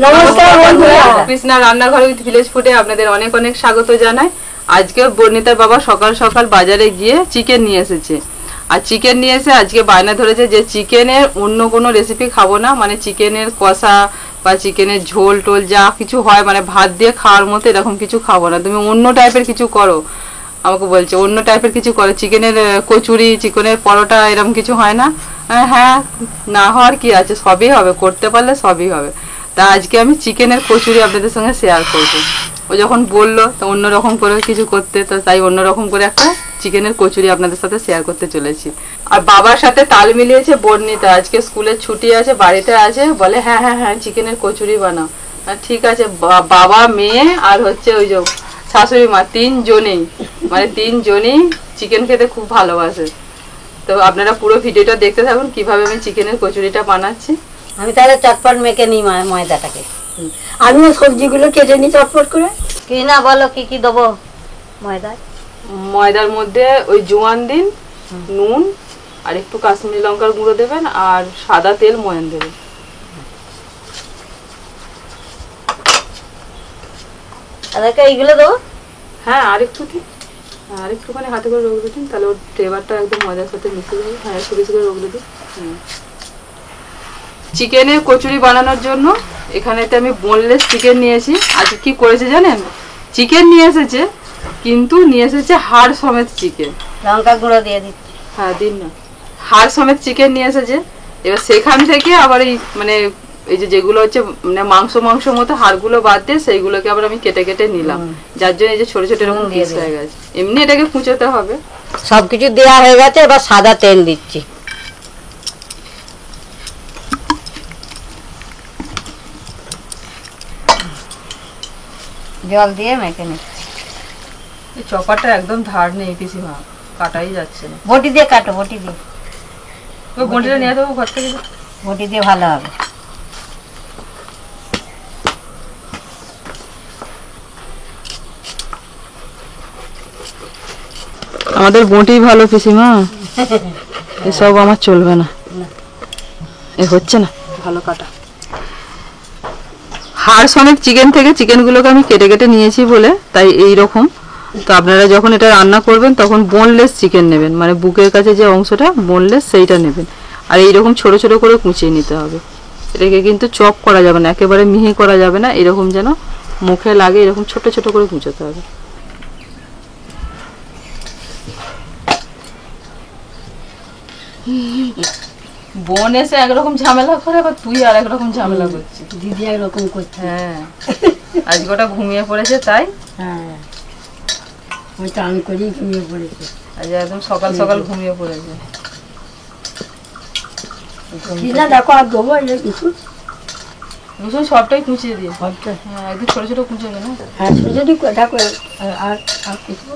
নমস্কার বন্ধুরা, কৃষ্ণা রান্নাঘর উইথ ভিলেজ ফুডে আপনাদের অনেক অনেক স্বাগত জানাই। আজকে বর্ণিতার বাবা সকাল সকাল বাজারে গিয়ে চিকেন নিয়ে এসেছে। আর চিকেন নিয়ে এসে আজকে বায়না ধরেছে যে চিকেনের অন্য কোনো রেসিপি খাবো না, মানে চিকেনের কষা বা চিকেনের ঝোল টোল যা কিছু হয়, মানে ভাত দিয়ে খাওয়ার মতো এরকম কিছু খাবো না, তুমি অন্য টাইপের কিছু করো। আমাকে বলছে অন্য টাইপের কিছু করো, চিকেনের কচুরি, চিকেনের পরোটা এরকম কিছু হয় না? হ্যাঁ, না হওয়ার কি আছে, সবই হবে, করতে পারলে সবই হবে। তা আজকে আমি চিকেনের কচুরি আপনাদের সঙ্গে শেয়ার করবো। ও যখন বললো তো অন্যরকম করে কিছু করতে, তো তাই অন্যরকম করে একটা চিকেনের কচুরি আপনাদের সাথে শেয়ার করতে চলেছি। আর বাবার সাথে তাল মিলিয়েছে বর্ণিতা, আজকে স্কুলের ছুটি আছে, বাড়িতে আছে, বলে হ্যাঁ হ্যাঁ হ্যাঁ চিকেনের কচুরি বানাও। ঠিক আছে, বাবা মেয়ে আর হচ্ছে ওই যে শাশুড়ি মা, তিনজনেই চিকেন খেতে খুব ভালোবাসে। তো আপনারা পুরো ভিডিওটা দেখতে থাকুন কিভাবে আমি চিকেনের কচুরিটা বানাচ্ছি। আমি তাহলে চটপট মেখে নিই ময়দাটাকে। আমিও সবজিগুলো কেটে নিই চটপট করে। কি না বলো, কি কি দেবো ময়দার মধ্যে ওই জোয়ান দিন, নুন আর একটু কাশ্মীরি লঙ্কার গুঁড়ো দেবেন আর সাদা তেল ময়ান দেবেন। এইগুলো দেবো? হ্যাঁ, আর একটুখানি হাতে করে রোগলে দিন, তাহলে ওর ফ্লেভারটা একদম ময়দার সাথে মিশে যাবে। হ্যাঁ, একটু বেশি করে রোগলে দিন। চিকেনের কচুরি বানানোর জন্য এখানেতে আমি বোনলেস চিকেন নিয়েছি। আজকে কি করেছে জানেন, চিকেন নিয়ে এসেছে কিন্তু নিয়ে এসেছে হাড় সমেত চিকেন। লঙ্কা গুঁড়ো দিয়ে দিচ্ছি। হ্যাঁ দিন না, হাড় সমেত চিকেন নিয়ে এসেছে। এবার সেখান থেকে আবার এই মানে এই যেগুলো হচ্ছে মানে মাংস মতো হাড়গুলো বাদ দিয়ে সেইগুলোকে আবার আমি কেটে কেটে নিলাম, যার জন্য এই যে ছোট ছোট এরকম পিস হয়ে গেছে। এমনি এটাকে কুচোতে হবে। সবকিছু দেওয়া হয়ে গেছে, এবার সাদা তেল দিচ্ছি। জল দিয়ে মেখে নিচ্ছি। এই চপারটা একদম ধার নেই পিসিমা, কাটাই যাচ্ছে না। বটি দিয়ে কাটো, বটি দিয়ে। ওই বটিটা নিয়ে দেবো ঘর থেকে, বটি দিয়ে ভালো হবে। আমাদের বটি ভালো পিসিমা, এসব আমার চলবে না, এ হচ্ছে না ভালো কাটা। হাড় সমেত চিকেন থেকে চিকেনগুলোকে আমি কেটে কেটে নিয়েছি বলে তাই এই রকম। তো আপনারা যখন এটা রান্না করবেন তখন বোনলেস চিকেন নেবেন, মানে বুকের কাছে যে অংশটা বোনলেস সেইটা নেবেন। আর এইরকম ছোট ছোট করে কুচিয়ে নিতে হবে। এটাকে কিন্তু চপ করা যাবে না, একেবারে মিহি করা যাবে না, এরকম যেন মুখে লাগে এরকম ছোট ছোট করে কুচোতে হবে। বোন এসে একরকম ঝামেলা করে, আবার তুই আর একরকম ঝামেলা করছিস। দিদি একরকম করছে। হ্যাঁ, আজ গোটা ঘুমিয়ে পড়েছে তাই। হ্যাঁ, আমি চান করেই ঘুমিয়ে পড়েছি। আজ একদম সকাল সকাল ঘুমিয়ে পড়েছে। না দেখো, আর দেবো এটা কিছু রসুন সবটাই কুচিয়ে দিয়ে। সবটা? হ্যাঁ, একদম ছোট ছোট কুচিয়ে না। হ্যাঁ, যদি দেখো আর আর কিছু।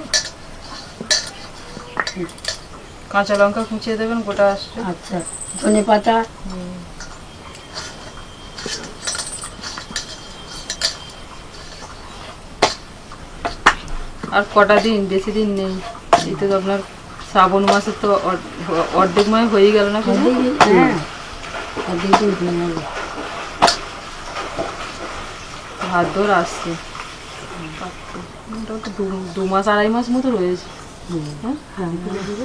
কাঁচা লঙ্কা কুচিয়ে দেবেন গোটা আসছে। আচ্ছা, ধনে পাতা। আর কটা দিন, বেশি দিন নেই। এই তো আপনার শ্রাবণ মাসে তো অর্ধেক মাস হয়ে গেল না? হ্যাঁ, ভাদ্র আসছে, দু মাস আড়াই মাস মতো রয়েছে।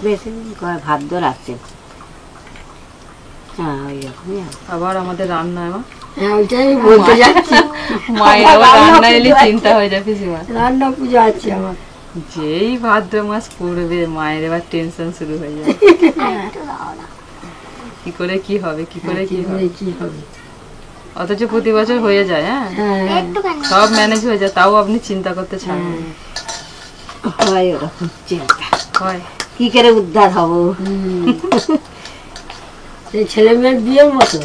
বেশি ভাদ্র আসছে। হ্যাঁ, ওই রকমই। আবার আমাদের রান্না হ্যাঁ, ওইটাই বলতে যাচ্ছি। মায়ের রান্না এলে চিন্তা হয়ে যায় পিসিমা। রান্না পুজো আছে আমার। যেই ভাদ্র মাস পড়বে মায়ের এবার টেনশন শুরু হয়ে যাবে, কি করে কি হবে, কি করে কি হবে। অথচ প্রতি বছর হয়ে যায়। হ্যাঁ, সব ম্যানেজ হয়ে যায়, তাও আপনি চিন্তা করতে চান। হয় ওরকম চিন্তা হয়, কি করে উদ্ধার হবো। সেই ছেলে মেয়ের বিয়ের মতো।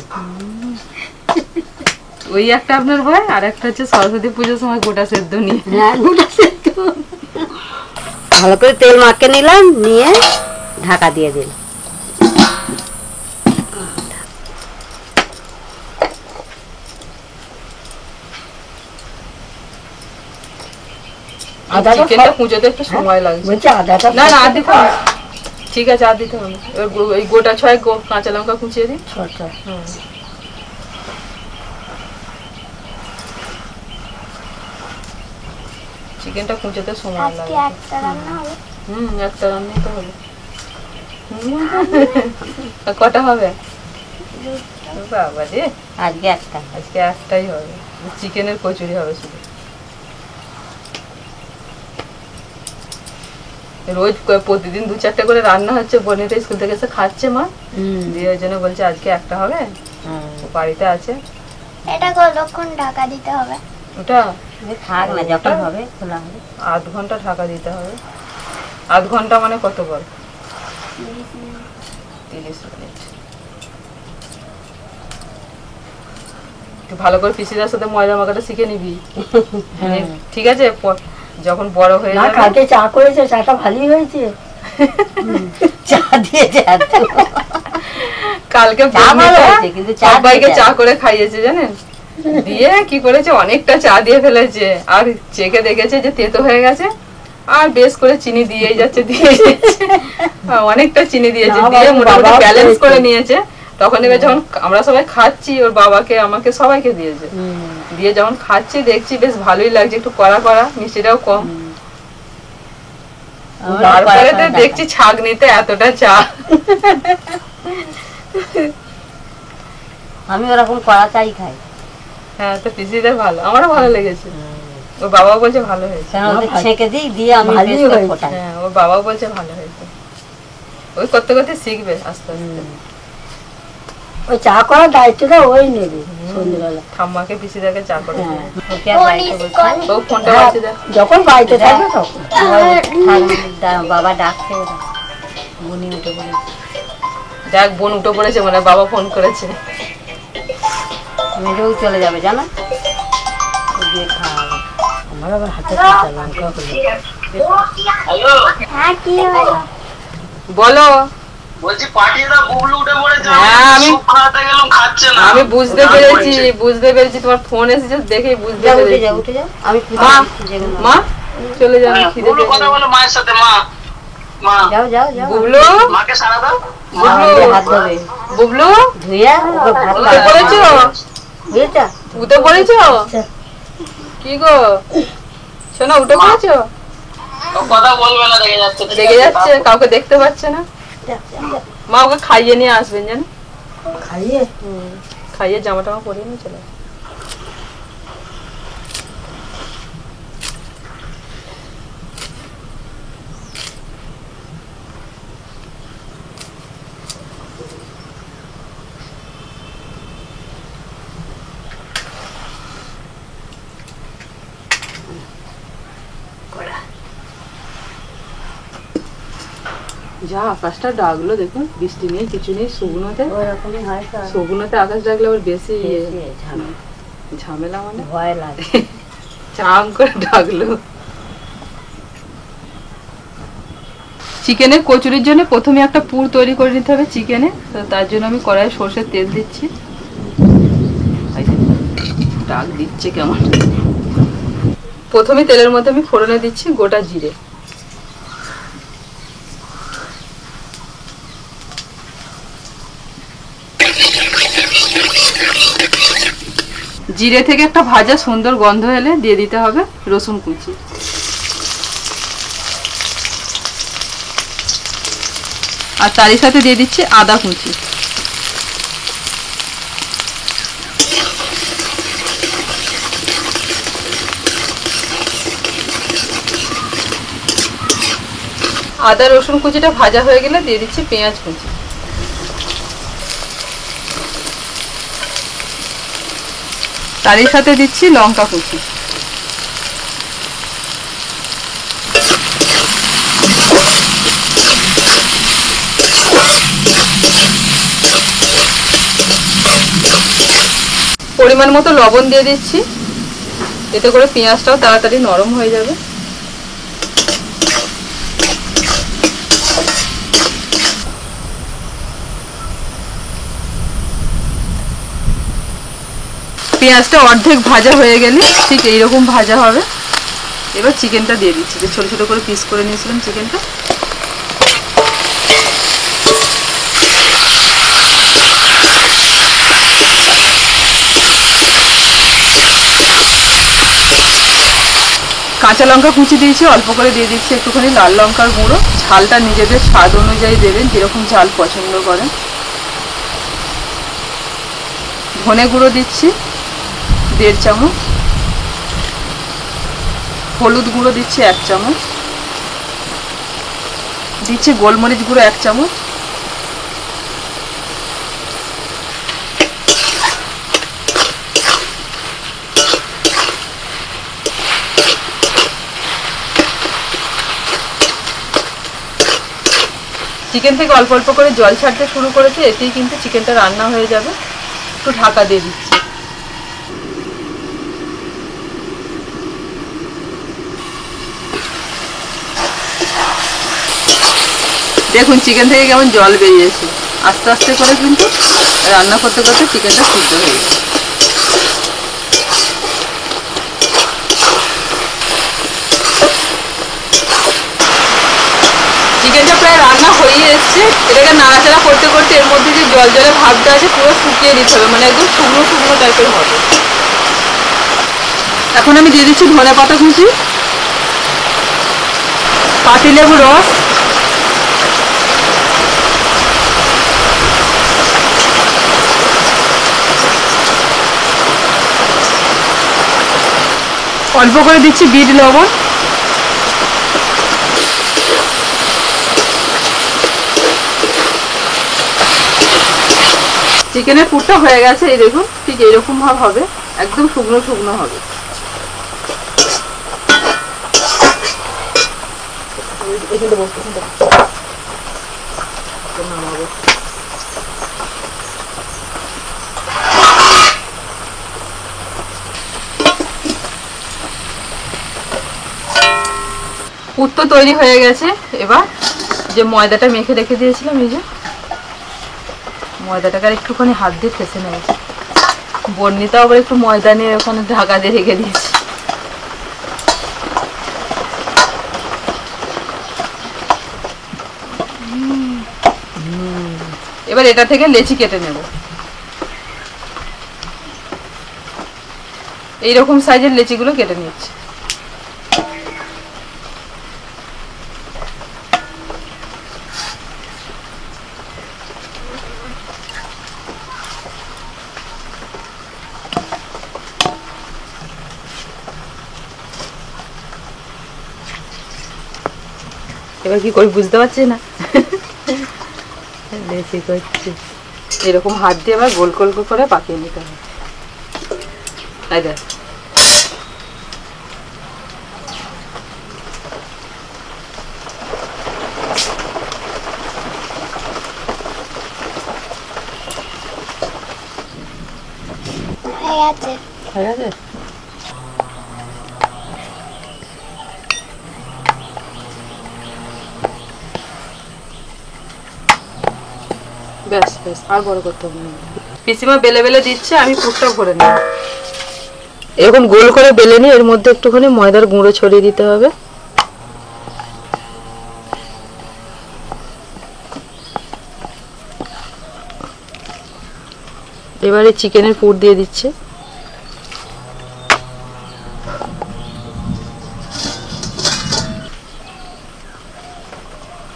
ওই একটা আপনার ভয়, আর একটা হচ্ছে সরস্বতী পুজোর সময় গোটা সেদ্ধ নিয়ে। ভালো করে তেল মাখিয়ে নিলাম, নিয়ে ঢাকা দিয়ে দিলাম। চিকেনটা কুঁচোতে একটু সময় লাগছে। না না, আর দিতে হবে, ঠিক আছে, আর দিতে হবে। এবার এই গোটা 6 কাঁচা লঙ্কা কুচিয়ে দিন। চিকেনটা কুঁচোতে সময় আজকে লাগে। একটা রান্না হবে। একটা রান্না তো হবে। আর কটা হবে? বাবা রে, আজকে একটা। আজকে একটাই হবে। চিকেনের কচুরি হবে শুধু। রোজ প্রতিদিন 2-4টা করে রান্না হচ্ছে, বনিতা স্কুল থেকে এসে খাচ্ছে মা, দিয়ে ওই জন্য বলছে আজকে একটা হবে, বাড়িতে আছে। এটা কতক্ষণ ঢাকা দিতে হবে? ওটা থাক না, যখন হবে খোলা হবে। 8 ঘন্টা ঢাকা দিতে হবে। 8 ঘন্টা মানে কত বল? 30 মিনিট। একটু ভালো করে পিসিদার সাথে ময়দা মাখাটা শিখে নিবি, ঠিক আছে? যখন বড় হয়ে না, যাবে। কালকে চা করেছে, চাটা ভালোই হয়েছে। চা দিয়েছে এত। কালকে চা ভালো হয়েছে, কিন্তু চা সবাইকে দিয়েছে। চা করে খাইয়েছে জানেন, দিয়ে কি করেছে অনেকটা চা দিয়ে ফেলেছে, আর চেখে দেখেছে যে তেতো হয়ে গেছে, আর বেশ করে চিনি দিয়েই যাচ্ছে অনেকটা চিনি দিয়েছে, না, দিয়ে মোটামুটি বাবা ব্যালেন্স করেছে। করে নিয়েছে। তখন এবার যখন আমরা সবাই খাচ্ছি, ওর বাবাকে আমাকে সবাইকে দিয়েছে, দিয়ে যখন খাচ্ছি দেখছি বেশ ভালোই লাগছে, একটু কড়া কড়া, মিষ্টিটাও কম। তারপরে তো দেখছি ছাঁকনিতে এতটা চা। আমি ওরকম কড়া চাই খাই। হ্যাঁ, তো পিসিদের ভালো, আমারও ভালো লেগেছে। ওর বাবাও বলছে ভালো হয়েছে। কেন ওদের ছেঁকে দিই, দিয়ে আমি ভালোই পেস্টটা হয়েছে। ফোটাই। হ্যাঁ, ওর বাবাও বলছে ভালো হয়েছে। ওই করতে করতে শিখবে আস্তে আস্তে। ওই চা করার দায়িত্বটা ওই নেবে সন্ধ্যেবেলা। ঠাম্মাকে পিসিদাকে চা করে দেবে। ওকে আর বাড়িতে বলছি, ও ফোনটা হ্যাঁ, বাজছে দেখ। যখন বাড়িতে থাকবে তখন। বাবা ডাকছে ওরা, বুনি উঠে বলেছে। দেখ বোন উঠে পড়েছে, মানে বাবা ফোন করেছে। মেয়েও চলে যাবে জানো, গিয়ে খাওয়াবে। আমার আবার হাতে কাঁচা লঙ্কা হলো। হ্যাঁ, কি হলো? বলো। বলছি পাটিরা বুবলু উঠে পড়েছে, হ্যাঁ, সুপ খাওয়াতে গেলাম, খাচ্ছে না। আমি বুঝতে পেরেছি তোমার ফোন এসেছে দেখেই বুঝতে যা উঠে পেরেছি। যা, উঠে যা। আমি মা, যেগুলো মা চলে যান, হ্যাঁ, খিদে বুবলু কথা পেয়েছে। বলো মায়ের সাথে। মা, মা, যাও যাও যাও। বুবলু, মাকে সারা দাও। মা হাতে হাত ধোবে, বুবলু ধুইয়া ওকে ভাত উঠে খাওয়াবে। পড়েছো? বুঝেছো? উঠে পড়েছো? কি গো শোনা, উঠে পড়েছো? ও কথা বলবে না, রেগে যাচ্ছে। ঠিক রেগে আছে, যাচ্ছে, কাউকে দেখতে পাচ্ছে না। মা ওকে খাইয়ে নিয়ে আসবেন জানো, খাইয়ে খাইয়ে জামা টামা পরিয়ে নিয়ে চলে। যা আকাশটা ডাকলো দেখুন, বৃষ্টি নেই কিছু নেই, শুকনোতে ওরকমই হয় তো। শুকনোতে আকাশ ডাকলে আবার বেশি বেশি ঝামেলা। ঝামেলা, মানে ভয় লাগে। চাম করে ডাকলো। চিকেনের কচুরির জন্য প্রথমে একটা পুর তৈরি করে নিতে হবে চিকেনে, তো তার জন্য আমি কড়াইয়ে সর্ষের তেল দিচ্ছি। ডাক দিচ্ছে কেমন। প্রথমে তেলের মধ্যে আমি ফোড়নে দিচ্ছি গোটা জিরে, জিরে থেকে একটা ভাজা সুন্দর গন্ধ এলে দিয়ে দিতে হবে রসুন কুচি, আর তারই সাথে দিয়ে দিচ্ছি আদা কুচি। আদা রসুন কুচিটা ভাজা হয়ে গেলে দিয়ে দিচ্ছি পেঁয়াজ কুচি, তারই সাথে দিচ্ছি লঙ্কা কুচি। পরিমাণ মতো লবণ দিয়ে দিচ্ছি, এতে করে পেঁয়াজটাও তাড়াতাড়ি নরম হয়ে যাবে। পেঁয়াজটা অর্ধেক ভাজা হয়ে গেলে ঠিক এইরকম ভাজা হবে। এবার চিকেনটা দিয়ে দিচ্ছি, যে ছোট ছোট করে পিস করে নিয়েছিলাম চিকেনটা। কাঁচা লঙ্কা কুচি দিয়েছি, অল্প করে দিয়ে দিচ্ছি একটুখানি লাল লঙ্কার গুঁড়ো। ঝালটা নিজেদের স্বাদ অনুযায়ী দেবেন, যেরকম ঝাল পছন্দ করেন। ধনে গুঁড়ো দিচ্ছি 1.5 চামচ, হলুদ গুঁড়ো দিচ্ছি 1 চামচ, দিচ্ছি গোলমরিচ গুঁড়ো 1 চামচ, চিকেন থেকে অল্প অল্প করে জল ছাড়তে শুরু করেছে, এতেই কিন্তু চিকেনটা রান্না হয়ে যাবে। একটু ঢাকা দিয়ে দিচ্ছি। দেখুন চিকেন থেকে কেমন জল বেরিয়েছে। আস্তে আস্তে করে কিন্তু রান্না করতে করতে চিকেনটা সিদ্ধ হয়ে যাবে। চিকেনটা প্রায় রান্না হয়ে এসছে। এটাকে নাড়াচাড়া করতে করতে এর মধ্যে যে জল জলে ভাবটা আছে পুরো শুকিয়ে দিতে হবে, মানে একদম শুকনো শুকনো টাইপের হবে। এখন আমি দিয়ে দিচ্ছি ধনেপাতা কুচি, পাতিলেবু রস, অল্প করে দিচ্ছি বিট লবণ, চিকেনের পুরটা হয়ে গেছে। এই দেখুন ঠিক এইরকম ভাব হবে, একদম শুকনো শুকনো হবে। পুর তো তৈরি হয়ে গেছে। এবার যে ময়দাটা মেখে রেখে দিয়েছিলাম, এই যে ময়দাটাকে একটুখানি হাত দিয়ে ঠেসে নেব। বর্ণিতাও আবার একটু ময়দা নিয়ে ওখানে ঢাকা দিয়ে রেখে দিয়েছি। এবার এটা থেকে লেচি কেটে নেব। এইরকম সাইজের লেচিগুলো কেটে নিচ্ছি। এবার কি করি বুঝতে পারছি না, লেচি করছি। এরকম হাত দিয়ে আবার গোল গোল করে পাকিয়ে নিতে হবে। তাই দেখ, হয়ে গেছে। হয়ে গেছে। ব্যাস ব্যাস, আর বড় করতে হবে না। পিসিমা বেলে বেলে দিচ্ছে, আমি পুরটা ভরে নেব। এরকম গোল করে বেলে নিয়ে এর মধ্যে একটুখানি ময়দার গুঁড়ো ছড়িয়ে দিতে হবে। এবারে চিকেনের পুর দিয়ে দিচ্ছে।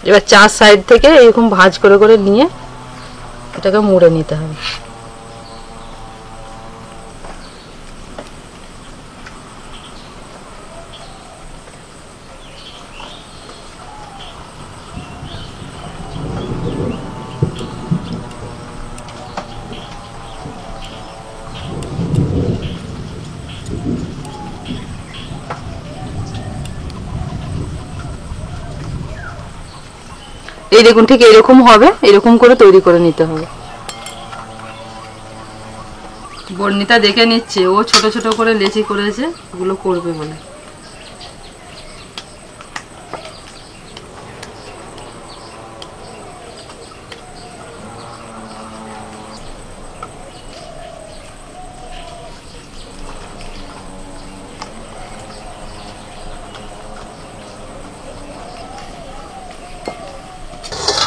এবার 4 সাইড থেকে এরকম ভাঁজ করে করে নিয়ে এটাকে মুড়ে নিতে হবে। এই দেখুন ঠিক এরকম হবে, এরকম করে তৈরি করে নিতে হবে। বর্ণিতা দেখে নিচ্ছে, ও ছোট ছোট করে লেচি করেছে, ওগুলো করবে বলে।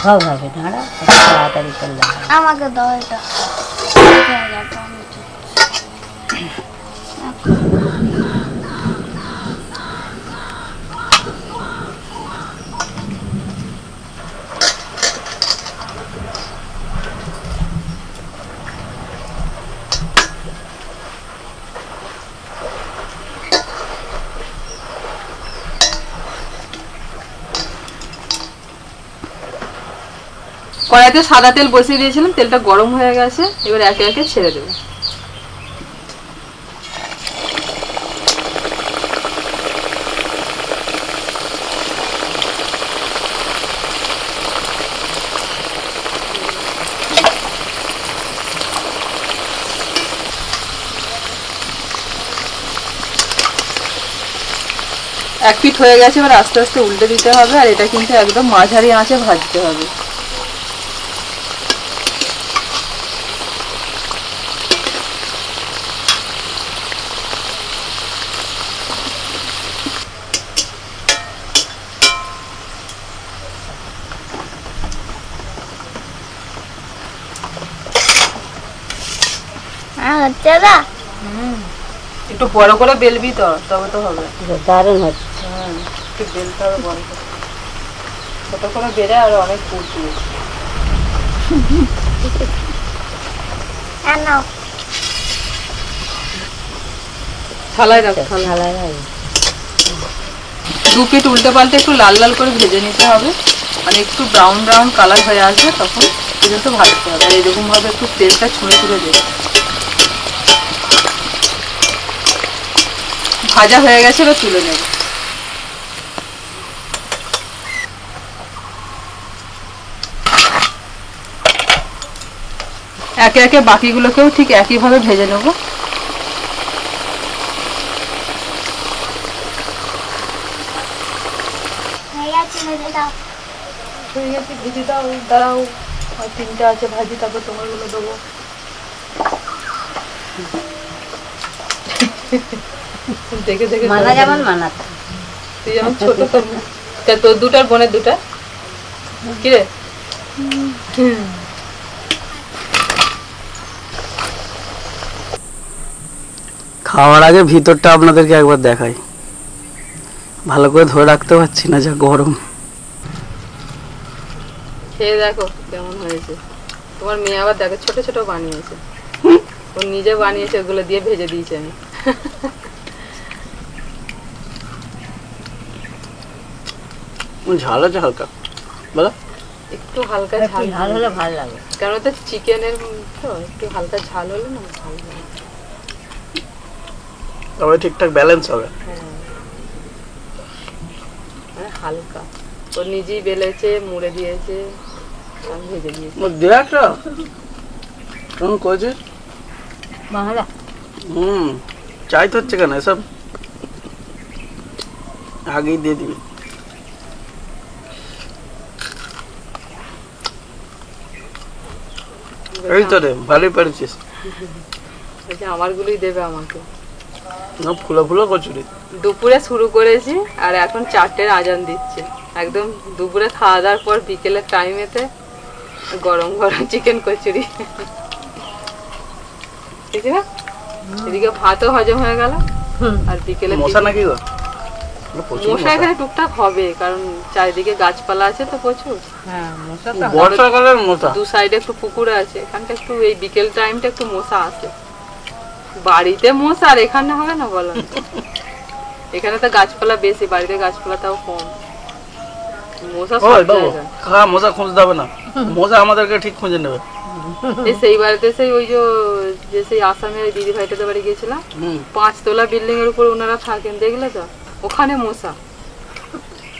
হবে দাঁড়া, তাড়াতাড়ি করলে হবে। আমাকে দাও এটা। কড়াইতে সাদা তেল বসিয়ে দিয়েছিলাম, তেলটা গরম হয়ে গেছে, এবার একে একে ছেড়ে দেবো। এক পিঠ হয়ে গেছে, এবার আস্তে আস্তে উল্টে দিতে হবে, আর এটা কিন্তু একদম মাঝারি আঁচে ভাজতে হবে। হচ্ছে না একটু বড় করে বেলবি তো, তবে তো হবে। দারুণ হচ্ছে। একটু বেলতে হবে বড় করে, ছোট করে বেড়ে আর অনেক পুর দিয়েছি। নাও থালায় রাখ, থালায় রাখ। দু পিঠ উল্টে পাল্টে একটু লাল লাল করে ভেজে নিতে হবে, মানে একটু ব্রাউন ব্রাউন কালার হয়ে আসবে তখন পর্যন্ত ভাজতে হবে। আর এরকম ভাবে একটু তেলটা ছুঁড়ে ছুঁড়ে দেবে। ভাজা হয়ে গেছে, এবার তুলে নেব। একে একে বাকিগুলোকেও ঠিক একইভাবে ভেজে নেব। হয়ে গেছে ভেজে দাও হয়ে গেছে, ভেজে দাও, দাঁড়াও, আর তিনটা আছে ভাজি, তারপর তোমারগুলো দেবো। দেখে দেখে মানা যেমন মানাতে। তুই যেমন ছোট, তোর দুটার বোনের দুটা কি রে? খাওয়ার আগে ভিতরটা আপনাদেরকে একবার দেখাই, ভালো করে ধরে রাখতে পারছি না, যা গরম। খেয়ে দেখো কেমন হয়েছে। তোমার মেয়ে আবার দেখো ছোট ছোট বানিয়েছে, ও নিজে বানিয়েছে, ওগুলো দিয়ে ভেজে দিয়েছে আমি। ঝাল আছে হালকা, বলো। একটু হালকা ঝাল ঝাল হলে ভালো লাগে। কারণ তো চিকেনের তো একটু হালকা ঝাল হলে না ভালো লাগে। তবে ঠিকঠাক ব্যালেন্স হবে। মানে হালকা, ও নিজেই বেলেছে, মুড়ে দিয়েছে, আমি ভেজে দিয়েছি। দেখা কেমন করেছে? বাংলা চাইতে হচ্ছে কেন এসব, আগেই দিয়ে দিবি। এই তো রে, ভালোই পেরেছিস। বলছে আমারগুলোই দেবে আমাকে। না, ফুলো ফুলো কচুরি। দুপুরে শুরু করেছি আর এখন 4টের আজান দিচ্ছে। একদম দুপুরে খাওয়া দাওয়ার পর বিকেলের টাইমেতে গরম গরম চিকেন কচুরি। ঠিক আছে, এদিকে ভাতও হজম হয়ে গেল, আর বিকেলে মশা নাকি গো? মশা এখানে টুকটাক হবে, কারণ চারিদিকে গাছপালা আছে তো প্রচুর। হ্যাঁ, মশা বর্ষাকালের মশা। দু সাইডে একটু পুকুর আছে, এখানটা একটু এই বিকেল টাইমটা একটু মশা আসে। বাড়িতে মশা আর এখানে হবে না বলো? এখানে তো গাছপালা বেশি, বাড়িতে গাছপালা তাও কম। মশা সব জায়গায়। হ্যাঁ, মশা খুঁজতে হবে না, মশা আমাদেরকে ঠিক খুঁজে নেবে। এই সেই বাড়িতে সেই ওই যে সেই আসামের দিদি ভাইটাদের বাড়ি গিয়েছিলাম, 5 তলা বিল্ডিং এর উপর ওনারা থাকেন, দেখলে তো? ওখানে মশা,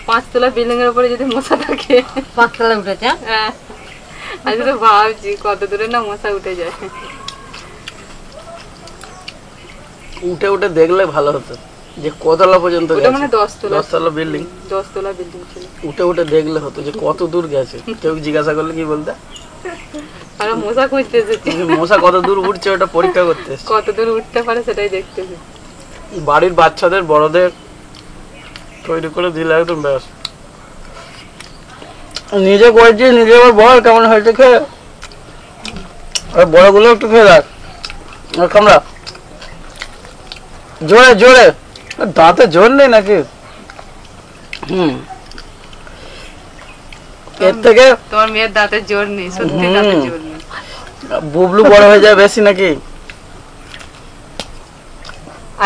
5 তলা বিল্ডিং এর উপরে যদি মশা থাকে। 5 তলা উঠেছে। হ্যাঁ, আমি তো ভাবছি কত দূরে না মশা উঠে যায়। উঠে উঠে দেখলে ভালো হতো যে কতলা পর্যন্ত ওটা গেছে। মানে 10 তলা বিল্ডিং, 10 তলা বিল্ডিং ছিল। উঠে উঠে দেখলে হতো যে কত দূর গেছে। কেউ জিজ্ঞাসা করলে কি বলতে? আর মশা খুঁজতে এসেছি, মশা কত দূর উঠছে ওটা পরীক্ষা করতে এসেছে। কত দূর উঠতে পারে সেটাই দেখতেছি। বাড়ির বাচ্চাদের বড়দের তৈরি করে দিলে একদম ব্যাস। নিজে করেছি, নিজে আবার বল কেমন হয়েছে খেয়ে। আর বড়গুলো একটু খেয়ে দেখ, আর কামড়া জোরে জোরে। দাঁতে জোর নেই নাকি? এর থেকে তোমার মেয়ের দাঁতের জোর নেই, সত্যি দাঁতের জোর নেই। বুবলু বড় হয়ে যায় বেশি নাকি?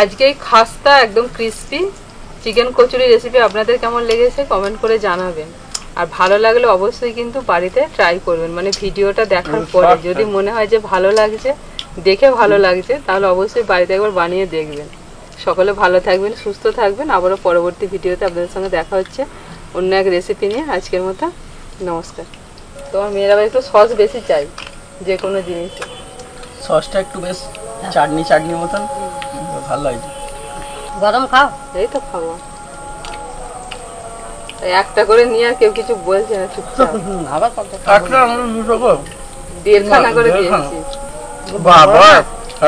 আজকে এই খাস্তা একদম ক্রিস্পি চিকেন কচুরি রেসিপি আপনাদের কেমন লেগেছে কমেন্ট করে জানাবেন। আর ভালো লাগলে অবশ্যই কিন্তু বাড়িতে ট্রাই করবেন, মানে ভিডিওটা দেখার পরে যদি মনে হয় যে ভালো লাগছে, দেখে ভালো লাগছে, তাহলে অবশ্যই বাড়িতে একবার বানিয়ে দেখবেন। সকলে ভালো থাকবেন, সুস্থ থাকবেন। আবারও পরবর্তী ভিডিওতে আপনাদের সঙ্গে দেখা হচ্ছে অন্য এক রেসিপি নিয়ে। আজকের মতো নমস্কার। তোমার মেয়েরা আবার একটু সস বেশি চাই যে কোনো জিনিসে। সসটা একটু বেশ চাটনি চাটনি মতন ভালো লাগছে। গরম খাও। এই তো খাবো, এই একটা করে নিয়ে আর কেউ কিছু বলছে না, চুপচাপ আবার কত একটা আমরা দুটো খাবো। 1.5 খানা করে 1.5 দিয়েছি। বাবা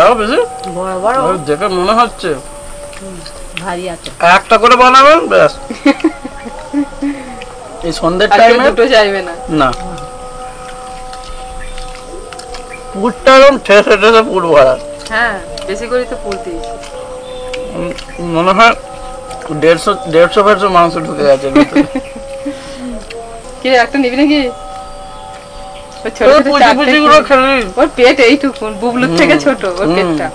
আরো বেশি বড় বড় ওই দেখে মনে হচ্ছে ভারী আছে। একটা করে বানাবেন ব্যাস। এই সন্ধ্যের আর কেউ টাইমে দুটো চাইবে না। না, পুরটা একদম ঠেসে ঠেসে পুর ভরা। হ্যাঁ, বেশি করে তো পুর দিয়েছি। মনে হয় 150 মাংস ঢুকে গেছে ভিতরে। কি রে, একটা নিবি নাকি? ওই ছোট ওই ছোট পুচি চারটে পুচি গুলো খেলি। ওর পেট এইটুকুন, বুবলুর থেকে ছোট ওর পেটটা।